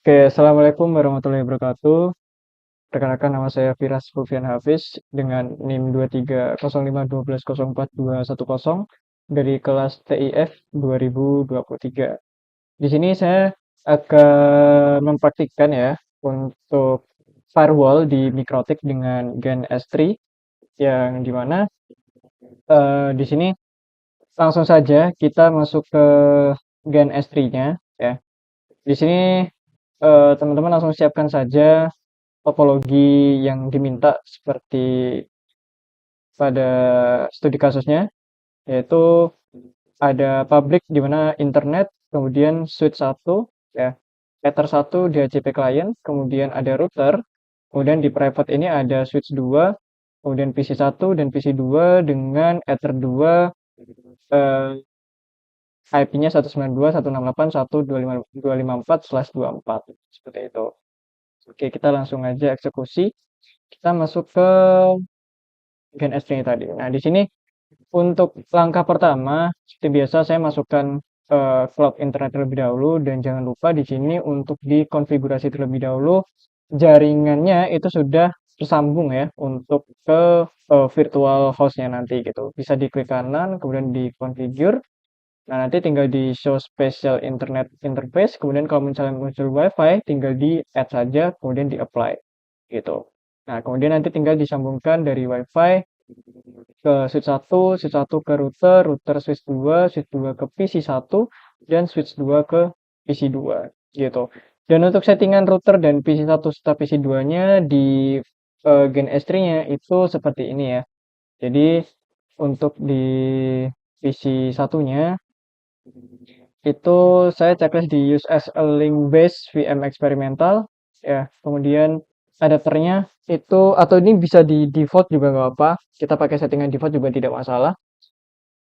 Oke, Assalamualaikum warahmatullahi wabarakatuh. Perkenalkan nama saya Firas Fulvian Hafiz dengan NIM 23051214210 dari kelas TIF 2023. Di sini saya akan mempraktikkan ya untuk firewall di Mikrotik dengan Gen S3 yang dimana di sini langsung saja kita masuk ke Gen S3-nya ya. Di sini teman-teman langsung siapkan saja topologi yang diminta seperti pada studi kasusnya, yaitu ada public di mana internet, kemudian switch satu, ya, ether satu DHCP client, kemudian ada router, kemudian di private ini ada switch 2, kemudian PC satu dan PC 2 dengan ether 2, eh, IP-nya 192.168.1.254/24 seperti itu. Oke, kita langsung aja eksekusi. Kita masuk ke Gen S3 tadi. Nah, di sini untuk langkah pertama, seperti biasa saya masukkan cloud internet terlebih dahulu dan jangan lupa di sini untuk dikonfigurasi terlebih dahulu jaringannya itu sudah tersambung ya untuk ke virtual hostnya nanti gitu. Bisa diklik kanan, kemudian di configure. Nah, nanti tinggal di show special internet interface, kemudian kalau misalnya muncul WiFi, tinggal di add saja, kemudian di apply gitu. Nah, kemudian nanti tinggal disambungkan dari WiFi ke switch satu ke router, router switch 2 ke PC 1, dan switch 2 ke PC 2 gitu. Dan untuk settingan router dan PC 1 serta PC 2-nya di Gen S3-nya itu seperti ini ya. Jadi untuk di PC satunya itu saya checklist di use as a link based VM experimental ya. Kemudian adapternya itu atau ini bisa di default juga nggak apa. Kita pakai settingan default juga tidak masalah.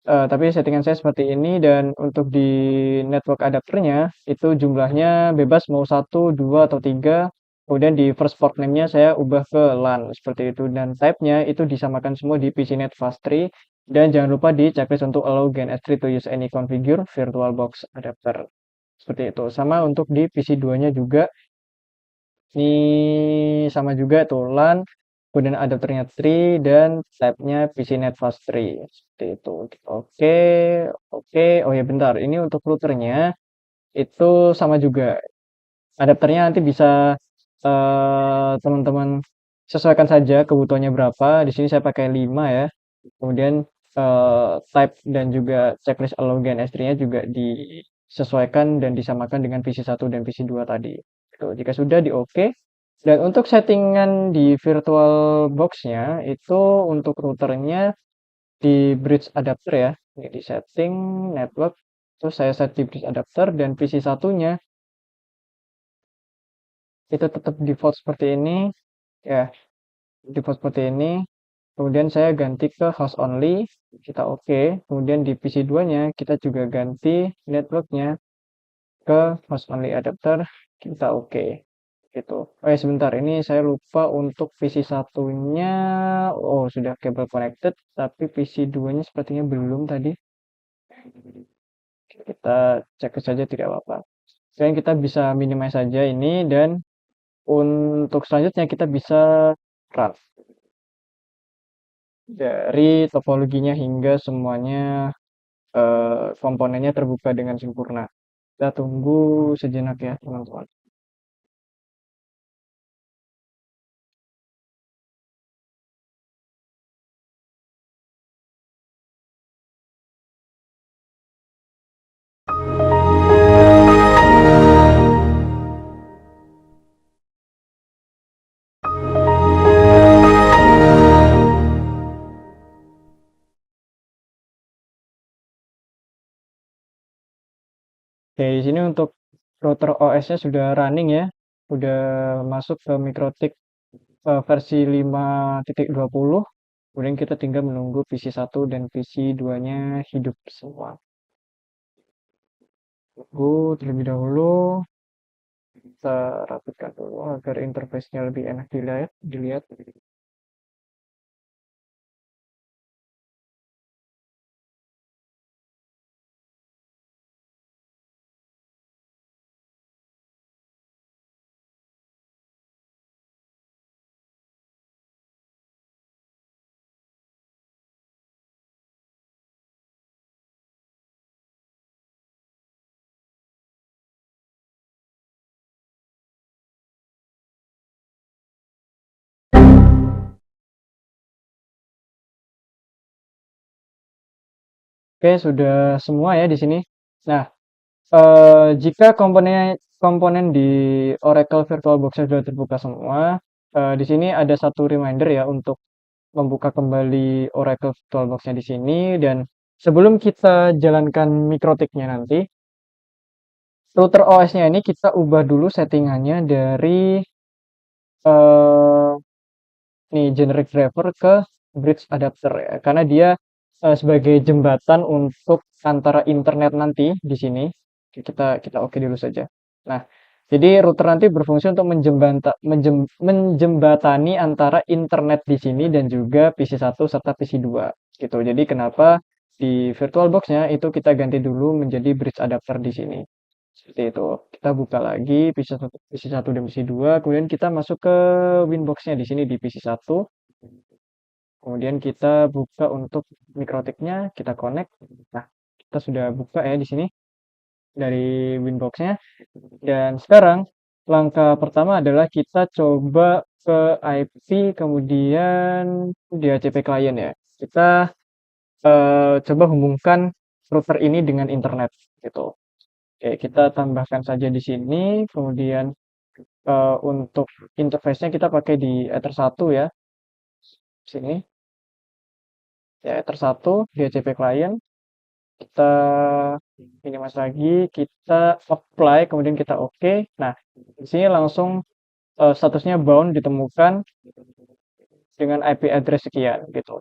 Tapi settingan saya seperti ini dan untuk di network adapternya itu jumlahnya bebas mau satu, 2 atau 3. Kemudian di first port name-nya saya ubah ke LAN seperti itu dan type-nya itu disamakan semua di PCNet Fast3 dan jangan lupa di checklist untuk allow Gen S3 to use any configure VirtualBox adapter. Seperti itu. Sama untuk di PC 2-nya juga ini sama juga tuh LAN, kemudian adapternya 3 dan type-nya PCNet Fast3 seperti itu. Oke, oke. Oh ya bentar, ini untuk routernya itu sama juga. Adapternya nanti bisa teman-teman sesuaikan saja kebutuhannya berapa. Di sini saya pakai 5 ya. Kemudian type dan juga checklist allow Gen S3-nya juga disesuaikan dan disamakan dengan PC 1 dan PC 2 tadi. Tuh, jika sudah di oke. Dan untuk settingan di virtual box-nya itu untuk routernya di bridge adapter ya. Ini di setting network. Terus saya set di bridge adapter dan PC satunya itu tetap default seperti ini. Ya, default seperti ini. Kemudian saya ganti ke host only. Kita oke. Kemudian di PC 2-nya kita juga ganti networknya ke host only adapter. Kita oke. Gitu. Oh ya sebentar, ini saya lupa untuk PC satunya. Oh, sudah kabel connected, tapi PC 2-nya sepertinya belum tadi. Kita cek saja tidak apa-apa. Dan kita bisa minimize saja ini dan untuk selanjutnya kita bisa run dari topologinya hingga semuanya komponennya terbuka dengan sempurna. Kita tunggu sejenak ya teman-teman. Oke, di sini untuk router OS-nya sudah running ya. Sudah masuk ke MikroTik versi 5.20. Kemudian kita tinggal menunggu PC 1 dan PC 2-nya hidup semua. Tunggu terlebih dahulu. Kita rapikan dulu agar interface-nya lebih enak dilihat. Oke, sudah semua ya di sini. Nah, jika komponen di Oracle VirtualBox-nya sudah terbuka semua, di sini ada satu reminder ya untuk membuka kembali Oracle VirtualBox-nya di sini. Dan sebelum kita jalankan MikroTik-nya nanti, router OS-nya ini kita ubah dulu settingannya dari eh, nih generic driver ke bridge adapter ya, karena dia sebagai jembatan untuk antara internet nanti di sini. Kita oke dulu saja. Nah, jadi router nanti berfungsi untuk menjembatani antara internet di sini dan juga PC1 serta PC2 gitu. Jadi kenapa di VirtualBox-nya itu kita ganti dulu menjadi bridge adapter di sini. Seperti itu. Kita buka lagi PC1 dan PC2, kemudian kita masuk ke Winbox-nya di sini di PC1. Kemudian kita buka untuk mikrotiknya, kita connect. Nah, kita sudah buka ya di sini dari Winbox-nya. Dan sekarang langkah pertama adalah kita coba ke IP, kemudian DHCP client ya. Kita coba hubungkan router ini dengan internet gitu. Oke, kita tambahkan saja di sini. Kemudian untuk interface-nya kita pakai di Ether 1 ya. Sini. Ya, Ether 1 DHCP client. Kita minimize lagi, kita apply, kemudian kita oke. Nah, di sini langsung statusnya bound ditemukan dengan IP address sekian gitu.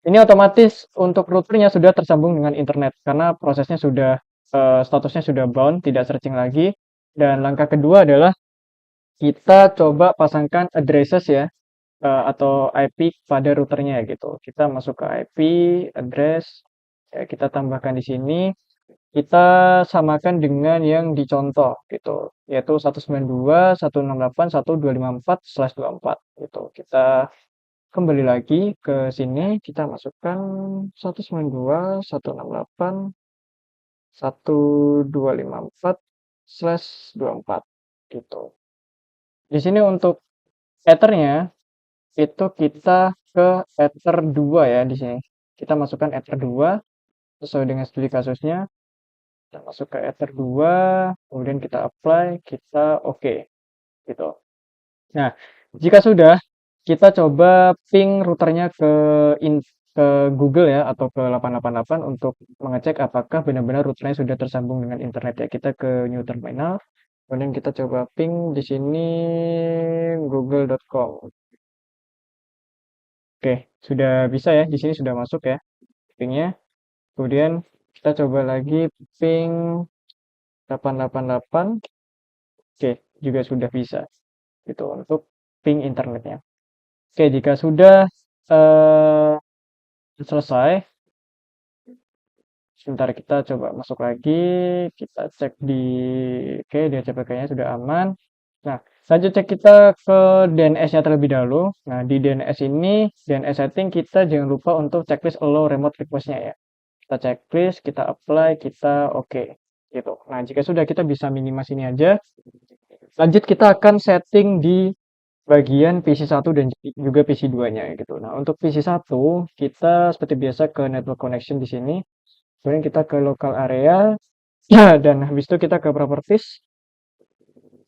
Ini otomatis untuk routernya sudah tersambung dengan internet karena prosesnya sudah statusnya sudah bound, tidak searching lagi. Dan langkah kedua adalah kita coba pasangkan addresses ya, atau IP pada routernya gitu. Kita masuk ke IP address, ya, kita tambahkan di sini. Kita samakan dengan yang dicontoh gitu, yaitu 192.168.1.254/24 gitu. Kita kembali lagi ke sini, kita masukkan 192.168.1.254/24 gitu. Di sini untuk Ethernya itu kita ke Ether 2 ya di sini. Kita masukkan Ether 2 sesuai dengan studi kasusnya. Kita masuk ke Ether 2, kemudian kita apply, kita oke, gitu. Nah, jika sudah, kita coba ping routernya ke Google ya, atau ke 888 untuk mengecek apakah benar-benar routernya sudah tersambung dengan internet ya. Kita ke new terminal, kemudian kita coba ping di sini google.com. Oke, sudah bisa ya, di sini sudah masuk ya pingnya. Kemudian kita coba lagi ping 888. Oke, juga sudah bisa. Itu untuk ping internetnya. Oke, jika sudah eh, selesai, sebentar kita coba masuk lagi, kita cek di, oke, DHCP-nya sudah aman. Nah, selanjutnya kita ke DNS-nya terlebih dahulu. Nah, di DNS ini, DNS setting kita jangan lupa untuk checklist allow remote request-nya ya. Kita checklist, kita apply, kita oke. Gitu. Nah, jika sudah kita bisa minimas ini aja. Lanjut kita akan setting di bagian PC1 dan juga PC2-nya gitu. Nah, untuk PC1 kita seperti biasa ke network connection di sini. Kemudian kita ke local area dan habis itu kita ke properties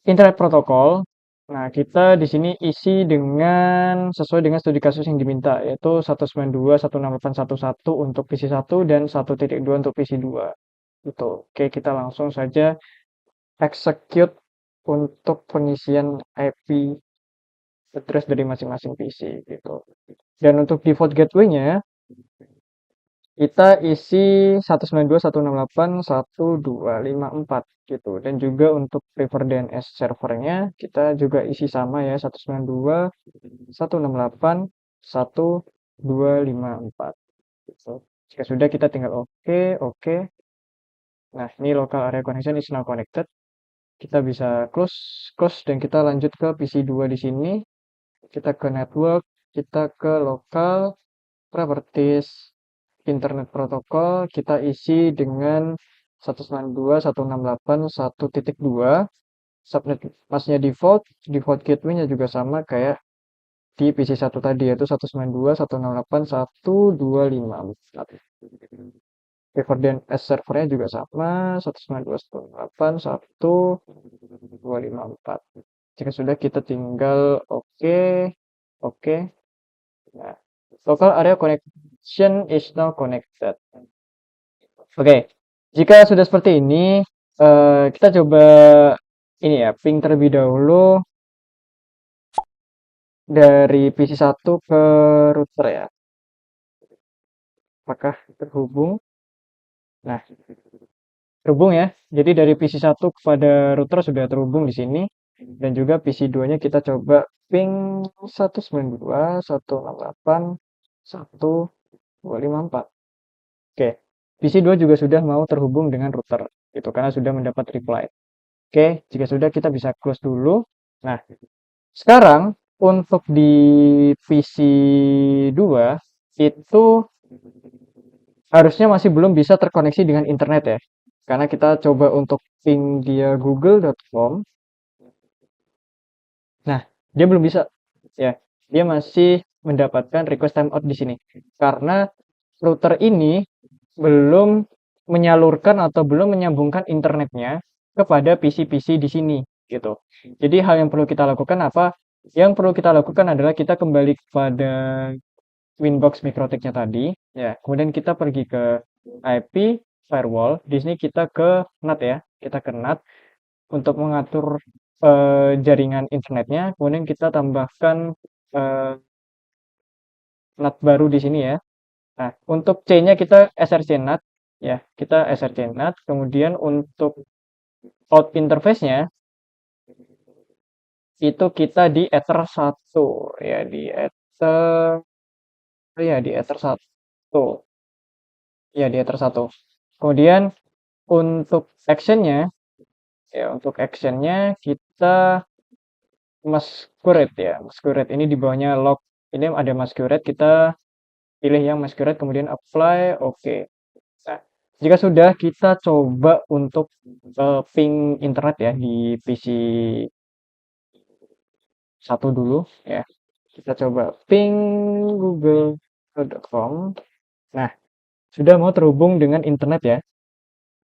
internet protocol. Nah, kita di sini isi dengan sesuai dengan studi kasus yang diminta, yaitu 192.168.1.1 untuk PC1 dan 1.2 untuk PC2. Gitu. Oke, kita langsung saja execute untuk pengisian IP address dari masing-masing PC gitu. Dan untuk default gateway-nya kita isi 192.168.1.254 gitu. Dan juga untuk prefer DNS servernya kita juga isi sama ya 192.168.1.254 gitu. Jika sudah kita tinggal oke, oke. Nah, ini local area connection is now connected. Kita bisa close dan kita lanjut ke PC2 di sini. Kita ke network, kita ke local properties internet protokol, kita isi dengan 192.168.1.2. Subnet masnya default gateway-nya juga sama kayak di PC1 tadi, yaitu 192.168.1.254. Preferred DNS servernya juga sama, 192.168.1.254. Jika sudah, kita tinggal oke, oke. Nah, local area connection is now connected. Oke, jika sudah seperti ini, kita coba ini ya, ping terlebih dahulu dari PC1 ke router ya. Apakah terhubung? Nah, terhubung ya. Jadi dari PC1 kepada router sudah terhubung di sini. Dan juga PC2-nya kita coba ping 192.168.1.254. Oke, PC2 juga sudah mau terhubung dengan router. Itu karena sudah mendapat reply. Oke, jika sudah kita bisa close dulu. Nah, sekarang untuk di PC2 itu harusnya masih belum bisa terkoneksi dengan internet ya. Karena kita coba untuk ping dia google.com. Nah, dia belum bisa ya. Dia masih mendapatkan request timeout di sini. Karena router ini belum menyalurkan atau belum menyambungkan internetnya kepada PC-PC di sini gitu. Jadi hal yang perlu kita lakukan apa? Yang perlu kita lakukan adalah kita kembali kepada Winbox Mikrotiknya tadi, ya. Kemudian kita pergi ke IP firewall. Di sini kita ke NAT ya. Kita ke NAT untuk mengatur jaringan internetnya. Kemudian kita tambahkan eh, NAT baru di sini ya. Nah, untuk C-nya kita src NAT ya. Kita src NAT. Kemudian untuk out interface-nya itu kita di Ether 1 ya, di Ether ya, di Ether 1. Ya, di Ether 1. Kemudian untuk actionnya ya, untuk actionnya kita masquerade ya. Masquerade ini di bawahnya log. Ini ada masquerade, kita pilih yang masquerade kemudian apply, oke. Nah, jika sudah, kita coba untuk ping internet ya di PC 1 dulu ya. Kita coba ping google.com. Nah, sudah mau terhubung dengan internet ya.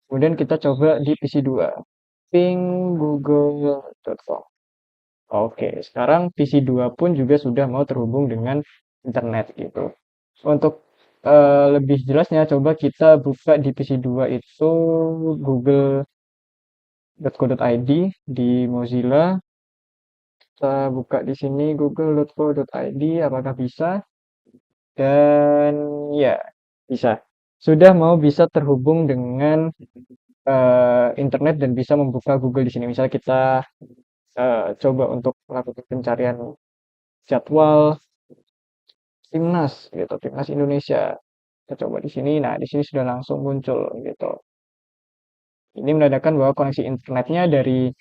Kemudian kita coba di PC2. Ping google.com. Oke, sekarang PC2 pun juga sudah mau terhubung dengan internet gitu. Untuk lebih jelasnya, coba kita buka di PC2 itu google.co.id di Mozilla. Kita buka di sini google.co.id, apakah bisa? Dan ya, bisa. Sudah mau bisa terhubung dengan internet dan bisa membuka Google di sini. Misalnya kita coba untuk melakukan pencarian jadwal timnas gitu, timnas Indonesia. Kita coba di sini. Nah, di sini sudah langsung muncul gitu. Ini menandakan bahwa koneksi internetnya dari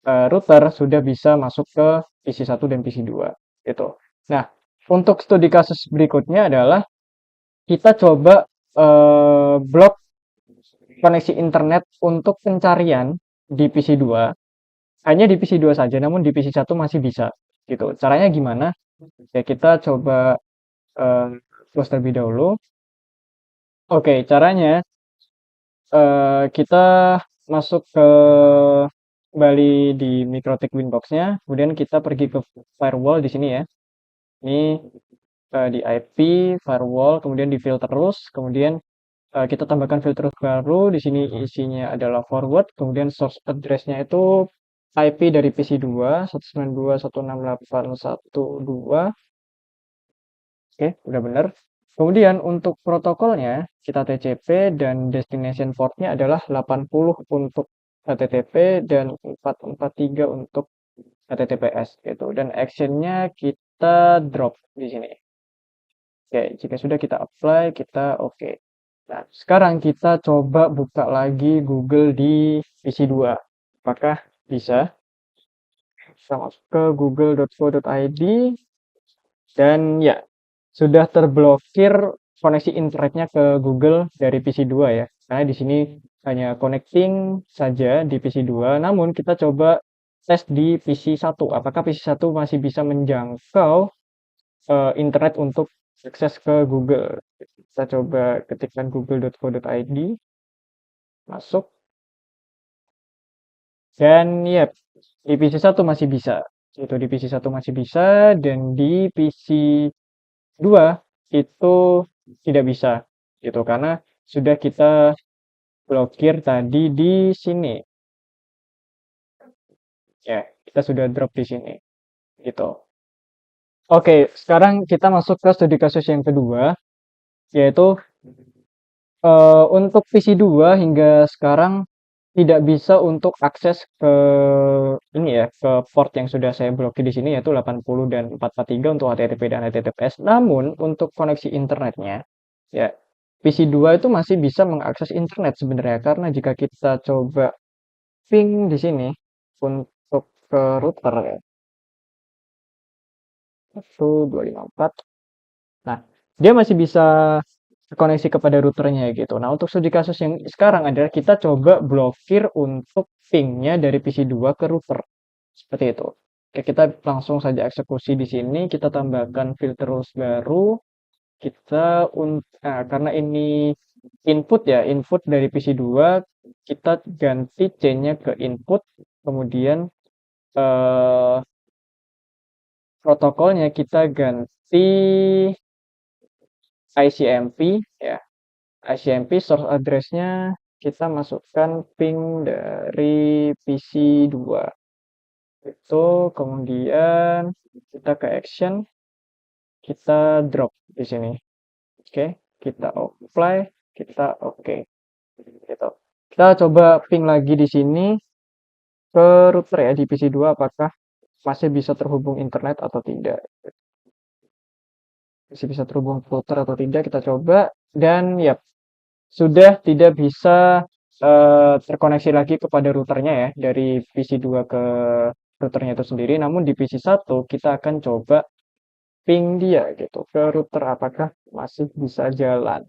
router sudah bisa masuk ke PC1 dan PC2 gitu. Nah, untuk studi kasus berikutnya adalah kita coba blok koneksi internet untuk pencarian di PC2. Hanya di PC2 saja, namun di PC1 masih bisa gitu. Caranya gimana? Ya, kita coba close terlebih dahulu. Oke, caranya kita masuk ke kembali di Mikrotik Winbox-nya, kemudian kita pergi ke firewall di sini ya. Ini di IP firewall, kemudian di filter terus, kemudian kita tambahkan filter baru. Di sini isinya adalah forward, kemudian source address-nya itu IP dari PC2 192.168.1.2. Oke, udah benar. Kemudian untuk protokolnya kita TCP dan destination port-nya adalah 80 untuk HTTP dan 443 untuk HTTPS gitu. Dan action-nya kita drop di sini. Oke, jika sudah kita apply, kita oke. Nah, sekarang kita coba buka lagi Google di PC2. Apakah bisa? Kita masuk ke google.co.id dan ya, sudah terblokir koneksi internetnya ke Google dari PC2 ya. Karena di sini hanya connecting saja di PC2. Namun kita coba tes di PC1. Apakah PC1 masih bisa menjangkau internet untuk akses ke Google. Kita coba ketikkan google.co.id, masuk, dan ya di PC 1 masih bisa. Itu di PC 1 masih bisa, dan di PC 2 itu tidak bisa. Gitu, karena sudah kita blokir tadi di sini. Ya, kita sudah drop di sini. Gitu. Oke, sekarang kita masuk ke studi kasus yang kedua, yaitu untuk PC 2 hingga sekarang tidak bisa untuk akses ke ini ya, ke port yang sudah saya blokir di sini yaitu 80 dan 443 untuk HTTP dan HTTPS. Namun untuk koneksi internetnya, ya PC 2 itu masih bisa mengakses internet sebenarnya karena jika kita coba ping di sini untuk ke router ya, 1254. Nah, dia masih bisa terkoneksi kepada routernya gitu. Nah, untuk studi kasus yang sekarang adalah kita coba blokir untuk pingnya dari PC 2 ke router. Seperti itu. Oke, kita langsung saja eksekusi di sini. Kita tambahkan filter rules baru. Karena ini input ya, input dari PC 2, kita ganti chain-nya ke input. Kemudian eh, protokolnya kita ganti ICMP ya. ICMP source address-nya kita masukkan ping dari PC 2. Itu kemudian kita ke action, kita drop di sini. Oke, kita apply, kita oke. Gitu. Kita coba ping lagi di sini ke router ya di PC 2 apakah masih bisa terhubung internet atau tidak. Masih bisa terhubung router atau tidak, kita coba dan ya sudah tidak bisa terkoneksi lagi kepada routernya ya dari PC 2 ke routernya itu sendiri. Namun di PC 1 kita akan coba ping dia gitu ke router apakah masih bisa jalan.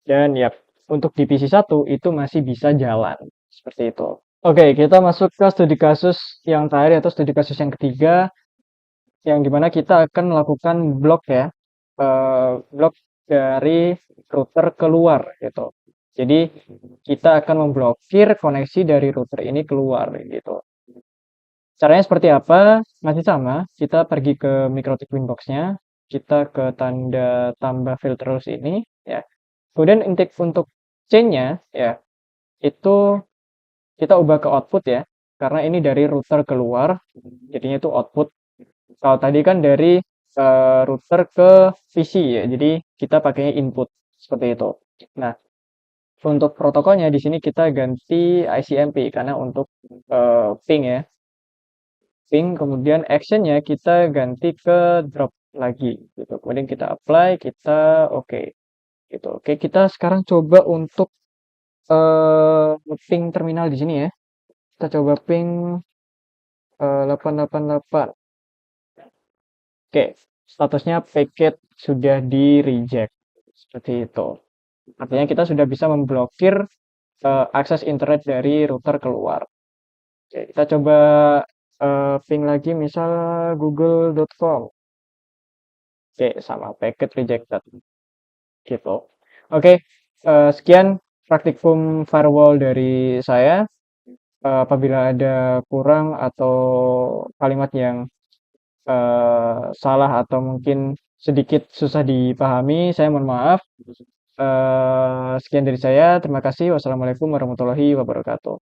Dan ya untuk di PC 1 itu masih bisa jalan seperti itu. Oke, kita masuk ke studi kasus yang terakhir atau studi kasus yang ketiga yang dimana kita akan melakukan blok ya, blok dari router keluar gitu. Jadi kita akan memblokir koneksi dari router ini keluar gitu. Caranya seperti apa? Masih sama, kita pergi ke MikroTik Winbox-nya, kita ke tanda tambah filter rules ini ya. Kemudian untuk chain-nya ya, itu kita ubah ke output ya. Karena ini dari router keluar, jadinya itu output. Kalau tadi kan dari router ke PC ya, jadi kita pakainya input seperti itu. Nah, untuk protokolnya di sini kita ganti ICMP karena untuk ping ya, ping kemudian actionnya kita ganti ke drop lagi gitu. Kemudian kita apply, kita oke gitu. Oke, kita sekarang coba untuk ping terminal di sini ya. Kita coba ping 888. Oke, statusnya packet sudah di reject. Seperti itu. Artinya kita sudah bisa memblokir akses internet dari router keluar. Oke, kita coba ping lagi misal google.com. Oke, sama packet rejected. Gitu. Oke, sekian praktikum firewall dari saya. Apabila ada kurang atau kalimat yang salah atau mungkin sedikit susah dipahami, saya mohon maaf. Sekian dari saya. Terima kasih. Wassalamualaikum warahmatullahi wabarakatuh.